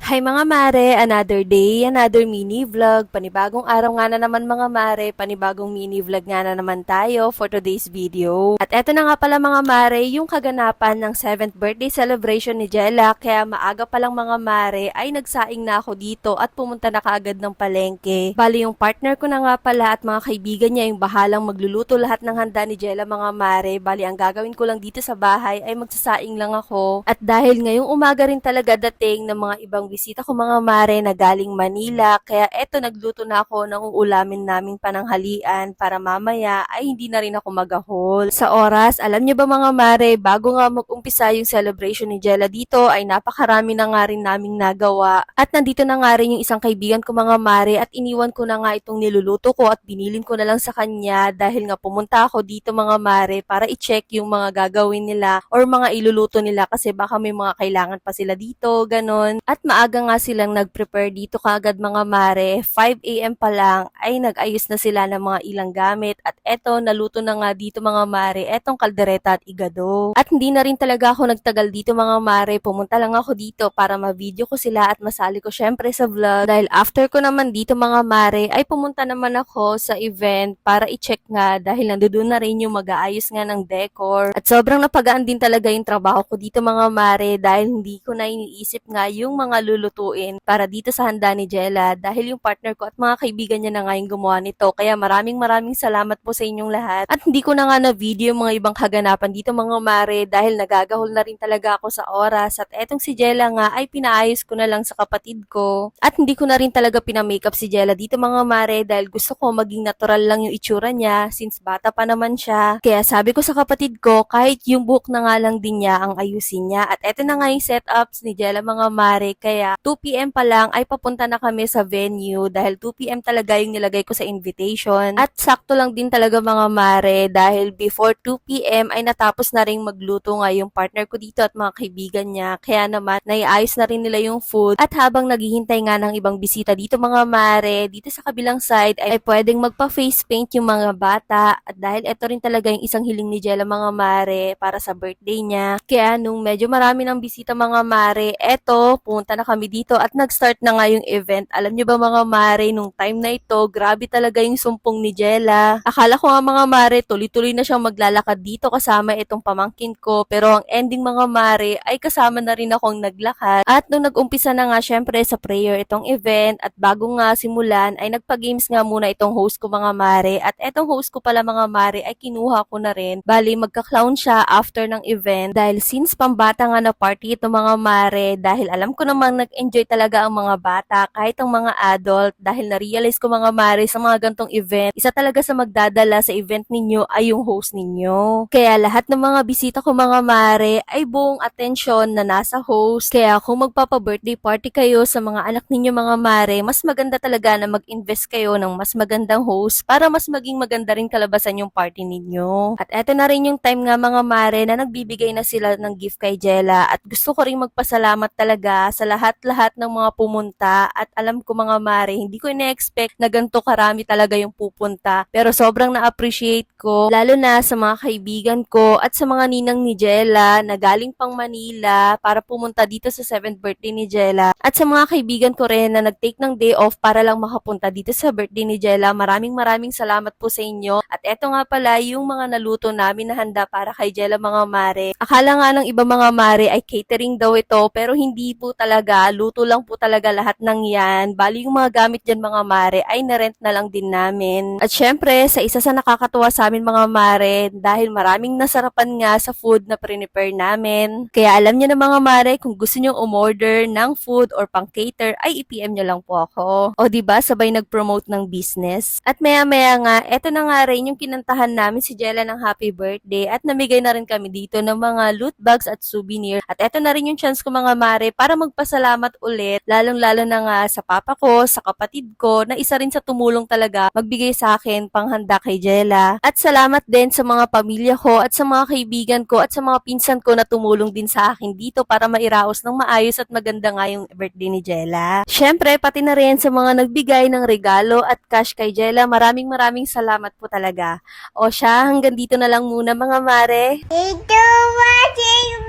Hi mga mare, another day, another mini vlog. Panibagong araw nga na naman mga mare, panibagong mini vlog nga na naman tayo for today's video. At eto na nga pala mga mare, yung kaganapan ng 7th birthday celebration ni Jella. Kaya maaga pa lang mga mare ay nagsaing na ako dito at pumunta na kaagad ng palengke. Bali yung partner ko na nga pala at mga kaibigan niya yung bahalang magluluto lahat ng handa ni Jella mga mare. Bali ang gagawin ko lang dito sa bahay ay magsasaing lang ako. At dahil ngayong umaga rin talaga dating ng mga ibang bisita ko mga mare na galing Manila, kaya eto nagluto na ako ng uulamin naming pananghalian para mamaya ay hindi na rin ako magahol. Sa oras, alam niyo ba mga mare, bago nga mag-umpisa yung celebration ni Jella dito ay napakarami na nga rin naming nagawa. At nandito na nga rin yung isang kaibigan ko mga mare at iniwan ko na nga itong niluluto ko at binilin ko na lang sa kanya dahil nga pumunta ako dito mga mare para i-check yung mga gagawin nila or mga iluluto nila kasi baka may mga kailangan pa sila dito, ganon. At maaga nga silang nag-prepare dito kaagad mga mare. 5 AM pa lang ay nag-ayos na sila ng mga ilang gamit at eto naluto na nga dito mga mare etong kaldereta at igado. At hindi na rin talaga ako nagtagal dito mga mare. Pumunta lang ako dito para ma-video ko sila at masali ko syempre sa vlog dahil after ko naman dito mga mare ay pumunta naman ako sa event para i-check nga dahil nandoon na rin yung mag-aayos nga ng decor. At sobrang napagaan din talaga yung trabaho ko dito mga mare dahil hindi ko na iniisip nga yung mga lulutuin para dito sa handa ni Jella dahil yung partner ko at mga kaibigan niya na nga yung gumawa nito. Kaya maraming salamat po sa inyong lahat. At hindi ko na nga na video yung mga ibang kaganapan dito mga mare dahil nagagahol na rin talaga ako sa oras at etong si Jella nga ay pinaayos ko na lang sa kapatid ko. At hindi ko na rin talaga pinamakeup si Jella dito mga mare dahil gusto ko maging natural lang yung itsura niya since bata pa naman siya. Kaya sabi ko sa kapatid ko kahit yung buhok na nga lang din niya ang ayusin niya. At eto na nga yung setups ni Jella mga mare kaya 2 PM pa lang ay papunta na kami sa venue dahil 2 PM talaga yung nilagay ko sa invitation. At sakto lang din talaga mga mare dahil before 2 PM ay natapos na rin magluto nga yung partner ko dito at mga kaibigan niya. Kaya naman naiayos na rin nila yung food at habang naghihintay nga ng ibang bisita dito mga mare, dito sa kabilang side ay pwedeng magpa-face paint yung mga bata at dahil ito rin talaga yung isang hiling ni Jella mga mare para sa birthday niya. Kaya nung medyo marami ng bisita mga mare, eto pumunta na kami dito at nag-start na nga yung event. Alam niyo ba mga mare, nung time na ito, grabe talaga yung sumpong ni Jella. Akala ko nga mga mare, tuloy-tuloy na siyang maglalakad dito kasama itong pamangkin ko. Pero ang ending mga mare ay kasama na rin akong naglakad. At nung nag-umpisa na nga syempre sa prayer itong event at bago nga simulan ay nagpa-games nga muna itong host ko mga mare. At etong host ko pala mga mare ay kinuha ko na rin. Bali magka-clown siya after ng event dahil since pambata nga na party ito mga mare dahil alam ko namang nag-enjoy talaga ang mga bata kahit ang mga adult dahil na-realize ko mga mare sa mga gantong event, isa talaga sa magdadala sa event ninyo ay yung host ninyo. Kaya lahat ng mga bisita ko mga mare ay buong atensyon na nasa host. Kaya kung magpapa-birthday party kayo sa mga anak ninyo mga mare, mas maganda talaga na mag-invest kayo ng mas magandang host para mas maging maganda rin kalabasan yung party ninyo. At eto na rin yung time nga mga mare na nagbibigay na sila ng gift kay Jella at gusto ko rin magpasalamat talaga sa lahat-lahat ng mga pumunta at alam ko mga mare, hindi ko ina-expect na ganito karami talaga yung pupunta. Pero sobrang na-appreciate ko, lalo na sa mga kaibigan ko at sa mga ninang ni Jella na galing pang Manila para pumunta dito sa 7th birthday ni Jella. At sa mga kaibigan ko rin na nag-take ng day off para lang makapunta dito sa birthday ni Jella, maraming salamat po sa inyo. At eto nga pala yung mga naluto namin na handa para kay Jella mga mare. Akala nga ng iba mga mare ay catering daw ito pero hindi po talaga, luto lang po talaga lahat ng yan. Bali yung mga gamit dyan mga mare ay narent na lang din namin. At syempre, sa isa sa nakakatuwa sa amin mga mare, dahil maraming nasarapan nga sa food na prepare namin. Kaya alam niyo na mga mare, kung gusto niyo umorder ng food or pang cater, ay i-PM niyo lang po ako. O diba, sabay nag-promote ng business. At maya-maya nga, eto na nga rin yung kinantahan namin si Jella ng happy birthday at namigay na rin kami dito ng mga loot bags at souvenir. At eto na rin yung chance ko mga mare para magpasalamat ulit, lalong-lalo na nga sa papa ko, sa kapatid ko, na isa rin sa tumulong talaga magbigay sa akin panghanda kay Jella. At salamat din sa mga pamilya ko at sa mga kaibigan ko at sa mga pinsan ko na tumulong din sa akin dito para mairaos ng maayos at maganda nga yung birthday ni Jella. Syempre, pati na rin sa mga nagbigay ng regalo at cash kay Jella, maraming salamat po talaga. O siya, hanggang dito na lang muna mga mare. Ito watching